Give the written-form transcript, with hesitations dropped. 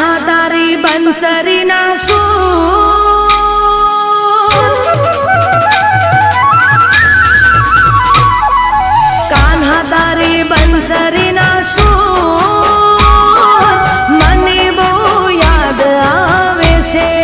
કાન્હા તારી બંસરીના સૂર, કાન્હા તારી બંસરીના સૂર મને બહુ યાદ આવે છે।